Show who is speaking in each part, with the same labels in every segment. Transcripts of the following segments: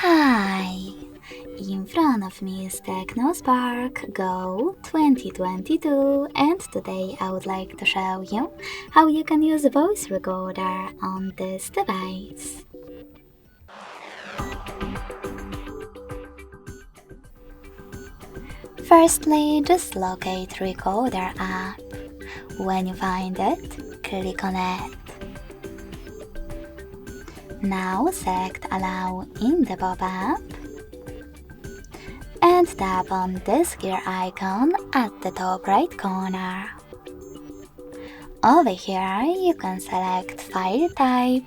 Speaker 1: Hi! In front of me is Tecno Spark Go 2022, and today I would like to show you how you can use a voice recorder on this device. Firstly, just locate Recorder app. When you find it, click on it. Now select Allow in the pop-up and tap on this gear icon at the top right corner. Over here you can select File Type,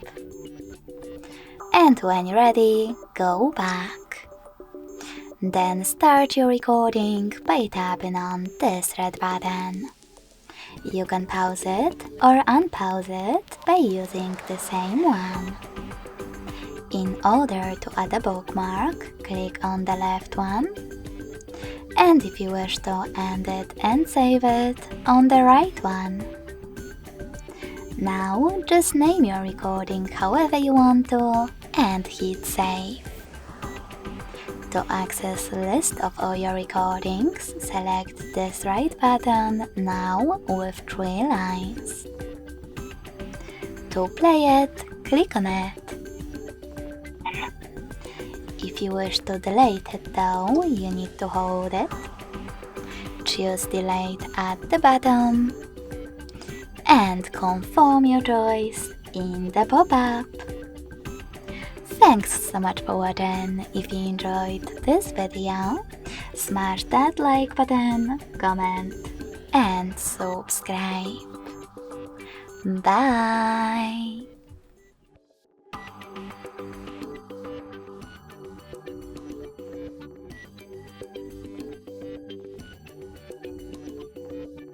Speaker 1: and when you're ready, go back. Then start your recording by tapping on this red button. You can pause it or unpause it by using the same one. In order to add a bookmark, click on the left one, and if you wish to end it and save it, on the right one. Now just name your recording however you want to and hit save. To access a list of all your recordings, select this right button now with 3 lines. To play it, click on it. If you wish to delete it though, you need to hold it. Choose delete at the bottom and confirm your choice in the pop-up. Thanks so much for watching. If you enjoyed this video, smash that like button, comment and subscribe. Bye!